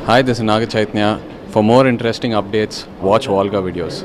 Hi, this is Naga Chaitanya. For more interesting updates, watch Volga videos.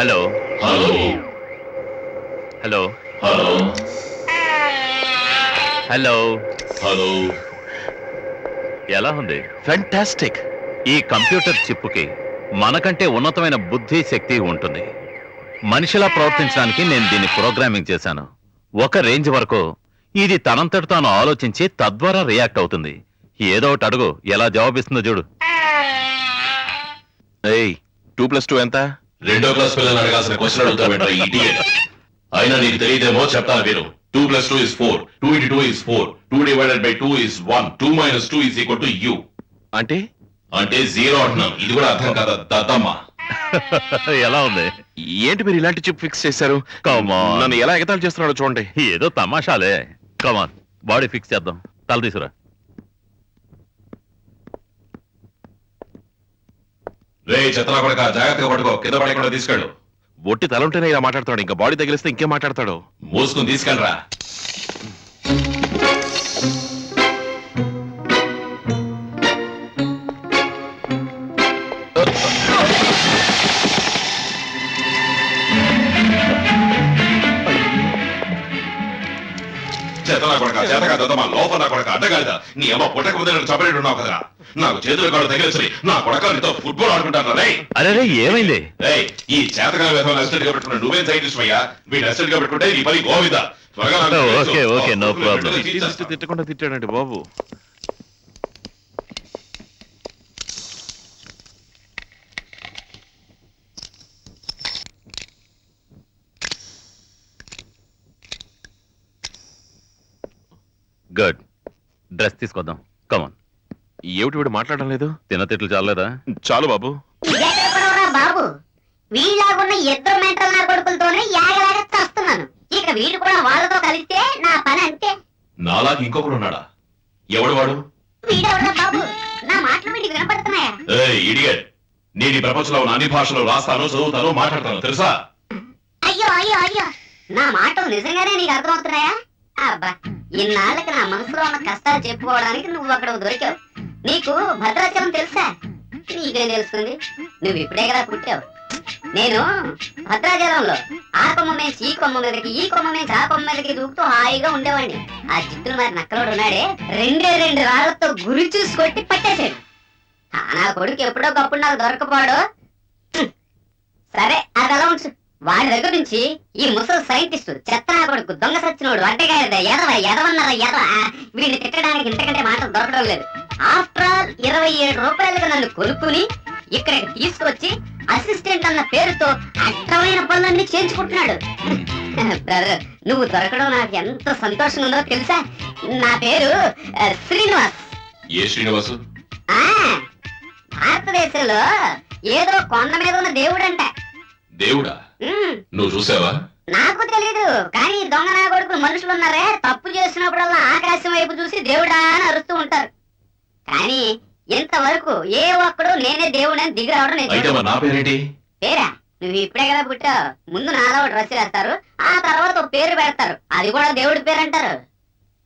Hello hello hello hello hello hello ఎలా ఉంది? Fantastic. ఈ computer చిప్పుకి మనకంటే ఉన్నతమైన బుద్ధి శక్తి ఉంటుంది. మనిషిలా ప్రవర్తించడానికి నేను దీన్ని ప్రోగ్రామింగ్ చేశాను. ఒక రేంజ్ వరకు ఇది తనంతట తాను ఆలోచించి తద్వారా రియాక్ట్ అవుతుంది. ఏదో ఒకటి అడుగు, ఎలా జవాబిస్తుందో చూడు. ఏయ్ 2+2 ఎంత? రెండో క్లాస్ పిల్లలు అడగాల్సిన క్వశ్చన్ అడుగుతావేంట్రా ఇడియట్. అయినా నీకు తెలియదేమో, చెప్తాను విను. 2+2 is 4. 2 into 2 is 4. 2 divided by 2 is 1. 2 minus 2 is equal to u. అంటే 0 అంటున్నాం. ఇది కూడా అర్థం కదా దద్దమ్మా. ఎలా ఉంది? ఏంటి మీరు ఇలాంటి చిప్ ఫిక్స్ చేశారు? నన్ను ఎలా ఎగతాళి చేస్తున్నాడో చూడండి. ఏదో తమాషాలే. కమాన్, బాడీ ఫిక్స్ చేద్దాం. తల తీసురా. రే చెత్తలా కొడక, జాగ్రత్తగా పట్టుకో, కింద పడకుండా తీసుకెళ్ళు. ఒట్టి తల ఉంటేనే ఇలా మాట్లాడతాడు, ఇంకా బాడీ తగిలిస్తే ఇంకేం మాట్లాడతాడు. మూసుకుని తీసుకెళ్ళరా. చేతనా కొడక, చేతగా దద్దమ్మా, లోపల కొడక, అడ్డగాలిదా నీ అమ్మ పుట్టక ముందే నన్ను చంపలేడు ఉన్నావు కదరా. నాకు చేతులు కాళ్ళు తగిలించి నా కొడక నీతో ఫుట్బాల్ ఆడుకుంటాను రే. అరే ఏమైంది? ఈ చేతగా వేసే అసిస్టెంట్ గా పెట్టుకున్న నువ్వేం సైంటిస్ట్ అయ్యా? వీడు అసిస్టెంట్ గా పెట్టుకుంటే నీ పని గోవింద. Okay, no problem. తిట్టకుండా తిట్టాడండి బాబు. గుడ్. డ్రెస్ తీసుకొద్దాం. కమాన్. ఏమిటి వీడు మాట్లాడడం లేదు? తిట్లు చాలేదా? చాలు బాబు. బాబు వీళ్ళకున్న ఇద్దరు మెంటల్ నా కొడుకులతోనే యాగలాగా చేస్తున్నాను. ఇక వీళ్ళు కూడా వాళ్ళతో కలిస్తే నా పని అంతే. నాలాగా ఇంకొకడు ఉన్నాడా? ఎవడు వాడు? వీడెవడా బాబు? నా మాటలు వీడికి వినపడుతున్నాయా? ఇడియట్, నేను ఈ ప్రపంచంలో ఉన్న అన్ని భాషలు రాస్తాను, చదువుతాను, మాట్లాడతాను, తెలుసా? అయ్యో అయ్యో అయ్యో, నా మాటలు నిజంగానే నీకు అర్థమవుతున్నాయా? అబ్బా, ఇన్నాళ్ళకి నా మనసులో ఉన్న కష్టాలు చెప్పుకోవడానికి నువ్వు అక్కడ దొరికావు. నీకు భద్రాచలం తెలుసా? నీకేం తెలుస్తుంది? నువ్వు ఇప్పుడే కదా పుట్టావు. నేను భద్రాచలంలో ఆ కొమ్మ మేంచి ఈ కొమ్మ మీదకి, ఈ కొమ్మ మేంచి ఆ కొమ్మ మీదకి దూకుతూ హాయిగా ఉండేవాడిని. ఆ జిత్తులు మరి నక్కలోడు ఉన్నాడే, రెండు రాళ్లతో గురి చూసి కొట్టి పట్టేశాడు. నా కొడుకు ఎప్పుడో గప్పుడు నాకు దొరకపోడు. సరే అది అలా ఉంచు. వాడి దగ్గర నుంచి ఈ ముసలి సైంటిస్ట్ చెత్త నా కొడుకు దొంగ సచ్చినోడు అడ్డగాయద ఎదవన్నారా ఎదవ వీడిని తిట్టడానికి ఇంతకంటే మాటలు దొరకడం లేదు. ఆఫ్టర్ ఆల్ 27 రూపాయలకు నన్ను కొనుక్కుని ఇక్కడికి తీసుకొచ్చి అసిస్టెంట్ అన్న పేరుతో అడ్డమైన పనులన్నీ చేయించుకుంటున్నాడు. బ్రదర్, నువ్వు దొరకడం నాకు ఎంత సంతోషంగా ఉందో తెలుసా? నా పేరు శ్రీనివాస్. ఏ శ్రీనివాసు? ఆ భారతదేశంలో ఏదో కొండ మీద ఉన్న దేవుడంట. దేవుడా? నువ్వు చూసావా? నాకు తెలీదు, కానీ దొంగ నా కొడుకు మనుషులు ఉన్నారే, తప్పు చేసినప్పుడల్లా ఆకాశం వైపు చూసి దేవుడా అని అరుస్తూ ఉంటారు. కానీ ఇంతవరకు ఏ ఒక్కడు నేనే దేవుడని దిగి రావడం నేను అయితే మరి నా పేరేంటి? పేరా? నువ్వు ఇప్పుడే కదా పుట్టావు. ముందు నాలో డ్రెస్ వేస్తారు, ఆ తర్వాత ఒక పేరు పెడతారు, అది కూడా దేవుడి పేరు అంటారు.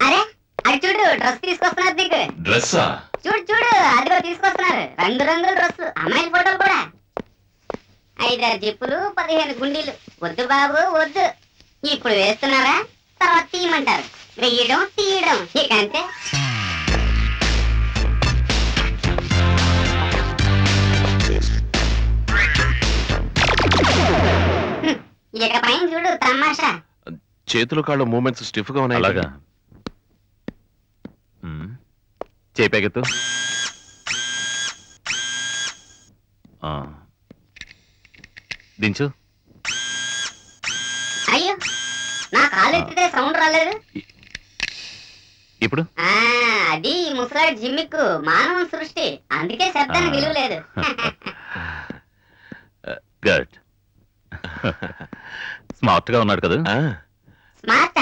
అరే అది చూడు, డ్రెస్ తీసుకొస్తున్నారు నీకు. డ్రెస్సా? చూడు చూడు, అది కూడా తీసుకొస్తున్నారు, రంగురంగుల డ్రెస్, అమ్మాయిల ఫోటోలు కూడా. 5-6 జిప్పులు, 15 గుండీలు. వద్దు బాబు వద్దు. ఇప్పుడు వేస్తున్నారా, తర్వాత తీయమంటారు, వేయడం తీయడం, ఇక అంతే. ఇక పైన చూడు తమాషా. చేతులు కాళ్ళు మూమెంట్స్ స్టిఫ్ గా ఉన్నాయి. అలాగా చేపెగెత్తు. దించు. అయ్యో, నా కాలు ఎత్తితే సౌండ్ రాలేదు. ఇప్పుడు అది ముసలాడి జిమ్మిక్కు, మానవ సృష్టి, అందుకే శబ్దానికి విలువ లేదు. గుడ్. స్మార్ట్ గా ఉన్నాడు కదా? స్మార్ట్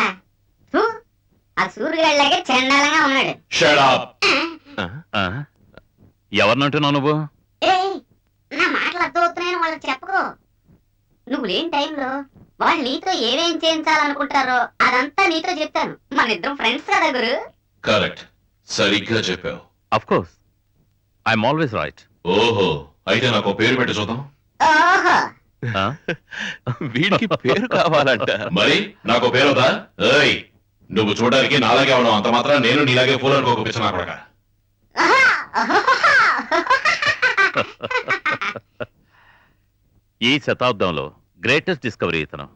ఆ సూర్యుడిలాగే చండాలంగా ఉన్నాడు. Shut up. ఎవరినంటున్నావు నువ్వు? ఏయ్, నా మాటలు అర్థమవుతున్నాయని వాళ్ళకి చెప్పుకో. నువ్వు లేని టైంలో వాళ్ళు నీతో ఏమేం చేయించాలనుకుంటారో అదంతా నీతో చెప్తాను. మన ఇద్దరం ఫ్రెండ్స్ కదా గురు. కరెక్ట్, సరిగ్గా చెప్పావు. Of course, I'm always right. ఓహో, అయితే నాకు ఓ పేరు పెట్టి చూద్దాం. ఓహో, వీడికి పేరు కావాలంట. మరి నాకు ఓ పేరు వద్దా? ఏయ్, నువ్వు చూడడానికి నాలాగే ఉన్నావు, అంత మాత్రం నేను నీలాగే ఫోన్ అనుకోక పిచ్చనా కొడక. ఈ శతాబ్దంలో గ్రేటెస్ట్ డిస్కవరీ ఇతను.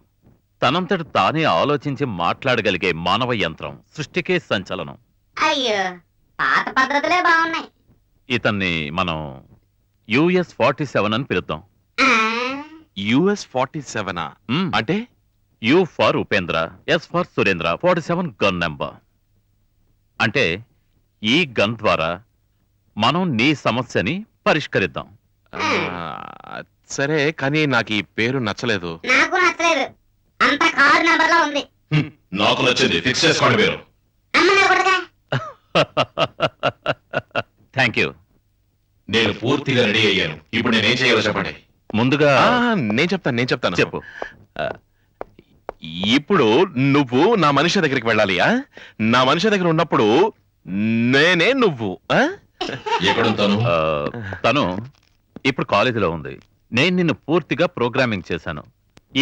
తనంతట తానే ఆలోచించి మాట్లాడగలిగే మానవ యంత్రం, సృష్టికే సంచలనం. అయ్యో, పాత పద్ధతులే బాగున్నాయి. ఇతన్ని మనం US-47 అని పిలుద్దాం. US-47 అంటే U for Upendra, S for Surendra, 47 gun number. అంటే ఈ గన్ ద్వారా మనం నీ సమస్యని పరిష్కరిద్దాం. సరే, కానీ నాకు ఈ పేరు నచ్చలేదు. నాకు నచ్చలేదు, అంత కారు నెంబర్ లో ఉంది. నాకు నచ్చింది, ఫిక్స్ చేసుకోండి పేరు. అమ్మ నా కొడుకా. Thank you. నేను పూర్తిగా రెడీ అయ్యాను. ఇప్పుడు నేనేం చేయాలో చెప్పండి. ముందుగా నేను చెప్తాను. చెప్పు. ఇప్పుడు నువ్వు నా మనిషి దగ్గరికి వెళ్ళాలి. నా మనిషి దగ్గర ఉన్నప్పుడు నేనే నువ్వు. ఎక్కడుంటాను? తను ఇప్పుడు కాలేజీలో ఉంది. నేను నిన్ను పూర్తిగా ప్రోగ్రామింగ్ చేశాను.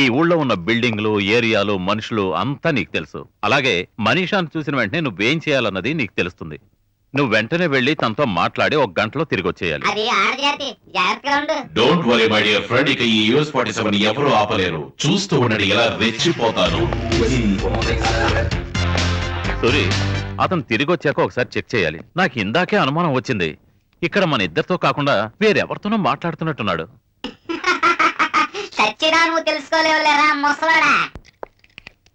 ఈ ఊళ్ళో ఉన్న బిల్డింగ్లు, ఏరియాలు, మనుషులు అంతా నీకు తెలుసు. అలాగే మనీషాను చూసిన వెంటనే నువ్వేం చేయాలన్నది నీకు తెలుస్తుంది. నువ్వు వెంటనే వెళ్ళి తనతో మాట్లాడి 1 గంటలో తిరిగి వచ్చేయాలి. అది ఆడజాతి, జాగ్రత్తగా ఉండు. Don't worry my dear friend, ఇక ఈ US-47 ఎవరు ఆపలేరు. చూస్తూ ఉండండి ఎలా రెచ్చిపోతాను. సూరి, అతను తిరిగి వచ్చాక ఒకసారి చెక్ చేయాలి. నాకు ఇందాకే అనుమానం వచ్చింది, ఇక్కడ మన ఇద్దరితో కాకుండా వేరెవరితోనో మాట్లాడుతున్నట్టున్నాడు. సచ్చినా నువ్వు తెలుసుకోలేవులేరా ముసలాడా.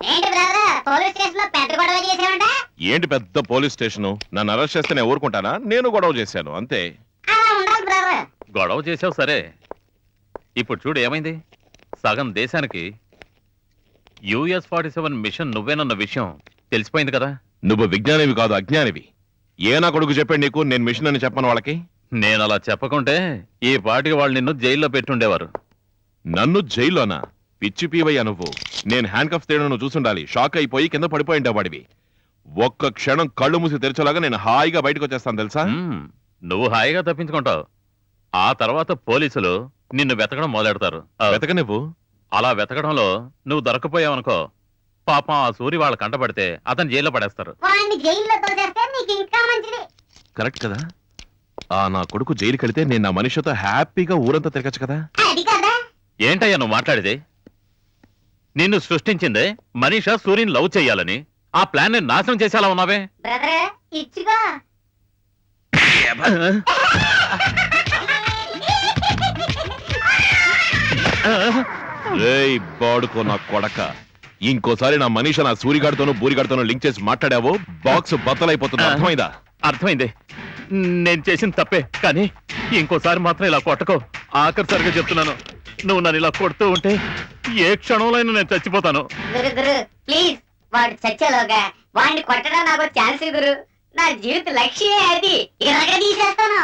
ఏంటి బ్రదర్, పోలీస్ స్టేషన్ లో పెద్ద గొడవ చేసావంట? ఏంటి పెద్ద పోలీస్ స్టేషన్? నన్ను అరెస్ట్ చేస్తే నేను ఊరుకుంటానా? నేను గొడవ చేశాను అంతే. అలా ఉండాలి బ్రదర్. గొడవ చేసావు సరే, ఇప్పుడు చూడు ఏమైంది. సగం దేశానికి US-47 మిషన్ నువ్వేనన్న విషయం తెలిసిపోయింది కదా. నువ్వు విజ్ఞానివి కాదు, అజ్ఞానివి. ఏ నా కొడుకు చెప్పాడు నీకు నేను మిషన్ అని చెప్పను వాళ్ళకి? నేను అలా చెప్పకుంటే ఈ పాటికి వాళ్ళు నిన్ను జైల్లో పెట్టుండేవారు. నన్ను జైల్లోనా? పిచ్చి పీవయ్యా నువ్వు. నేను హ్యాండ్ కఫ్ తేడా నువ్వు చూసుండాలి. షాక్ అయిపోయి కింద పడిపోయిండే వాడివి. ఒక్క క్షణం కళ్ళు మూసి తెరిచేలాగా నేను హాయిగా బయటకు వచ్చేస్తాను తెలుసా? నువ్వు హాయిగా తప్పించుకుంటావు. ఆ తర్వాత పోలీసులు నిన్ను వెతకడం మొదలెడతారు. వెతక నువ్వు. అలా వెతకడంలో నువ్వు దొరకపోయావనుకో, పాపం ఆ సూరి వాళ్ళ కంటపడితే అతను జైల్లో పడేస్తారు. వాడిని జైల్లో తోసేస్తే నీకు ఇంకా మంచిది. కరెక్ట్ కదా? నా కొడుకు జైలుకి వెళితే నేను నా మనిషితో హ్యాపీగా ఊరంతా తిరగచ్చు కదా. అది కదా. ఏంటయ్యా నువ్వు మాట్లాడేది? నిన్ను సృష్టించిందే మనీషా సూర్యుని లవ్ చెయ్యాలని. ఆ ప్లాన్ ని నాశనం చేసేలా ఉన్నావే. బ్రదర్ ఇచ్చుకో. రేయ్ బాడుకో నా కొడక, ఇంకోసారి నా మనిషి నా సూరిగాడితోనూ బూరిగాడితోనూ లింక్ చేసి మాట్లాడావో బాక్స్ బద్దలైపోతుంది. అర్థమైందా? అర్థమైంది. నేను చేసిన తప్పే, కానీ ఇంకోసారి మాత్రం ఇలా కొట్టకో. ఆఖరిసరిగా చెప్తున్నాను, నువ్వు నన్ను ఇలా కొడుతూ ఉంటే ఏ క్షణంలో నేను చచ్చిపోతాను. గురు గురు ప్లీజ్, వాడు చచ్చేలోగా వాడిని కొట్టడం నాకు ఛాన్స్ గురు. నా జీవిత లక్ష్యమే అది. ఇక తీసేస్తాను.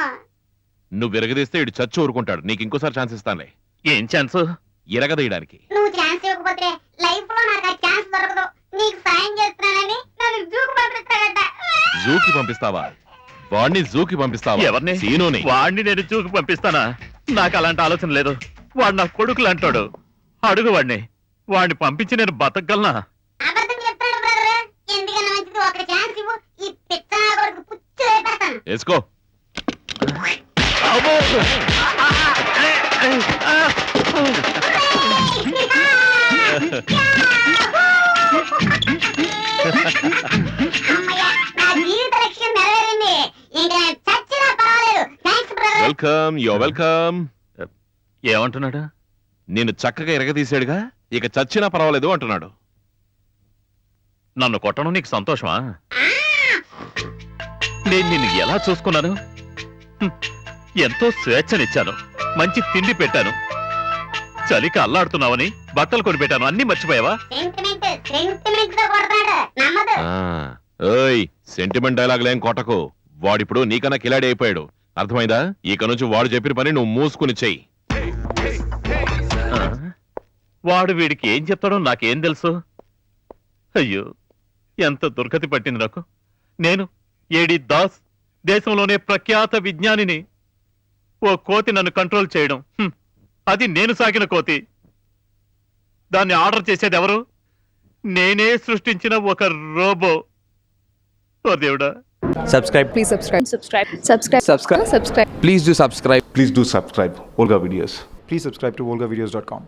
నువ్వు విరగదీస్తే ఇటు చచ్చి ఊరుకుంటాడు. నీకు ఇంకోసారి ఛాన్స్ ఇస్తానులే. ఏం ఛాన్స్? ఇరగదీయడానికి. నువ్వు ఛాన్స్ ఇవ్వకపోతే లైఫ్ లో నాకు ఆ ఛాన్స్ దొరకదు. నీకు సాయం చేస్తున్నానని నన్ను జూకు పంపిస్తాడట. జూకి పంపిస్తావా? వాడిని జూకి పంపిస్తావా? ఎవరిని? సీనుని. వాడిని నేను చూకు పంపిస్తానా? నాకు అలాంటి ఆలోచన లేదు. వాడు నా కొడుకులు అంటాడు. అడుగు వాడిని. వాడిని పంపించి నేను బతకగలనా? అబద్ధం చెప్తాడు బ్రదర్. ఎందుకన్నా మంచిది ఒక ఛాన్స్ ఇవ్వు. ఈ పిచ్చ నా కొడుకు పుచ్చు వేపేస్తాను. వేసుకో. అమ్మయ్య, నా జీవిత లక్ష్యం నెరవేరింది. ఇంక నేను చచ్చినా పర్వాలేదు. Thanks brother. Welcome, yo welcome. ఏమంటున్నాడు? నేను చక్కగా ఎరగదీశాడుగా, ఇక చచ్చినా పర్వాలేదు అంటున్నాడు. నన్ను కొట్టడం నీకు సంతోషమా? నేను నిన్ను ఎలా చూసుకున్నాను? హ్మ్. ఎంతో స్వేచ్ఛనిచ్చాను, మంచి తిండి పెట్టాను, చలికి అల్లాడుతున్నావని బట్టలు కొనిపెట్టాను. అన్ని మర్చిపోయావా? సెంటిమెంట్ తో కొడతాడు. నమ్మదు. ఓయ్, సెంటిమెంట్ డైలాగులేం కొట్టకు. వాడిప్పుడు నీకన్నా కిలాడి అయిపోయాడు. అర్థమైందా? ఇక నుంచి వాడు చెప్పిన పని నువ్వు మూసుకుని చెయ్యి. ఆ? వాడు వీడికి ఏం చెప్తాడో నాకేం తెలుసు? అయ్యో, ఎంత దుర్గతి పట్టింది నాకు. నేను ఏడి దాస్, దేశంలోనే ప్రఖ్యాత విజ్ఞానిని. ఓ కోతి నన్ను కంట్రోల్ చేయడం, అది నేను సాకిన కోతి. దాన్ని ఆర్డర్ చేసేది ఎవరు? నేనే సృష్టించిన ఒక రోబో. ఓ దేవుడా. Subscribe. Please subscribe. Subscribe. Please do subscribe. Please do subscribe Volga Videos. Please subscribe to volgavideos.com.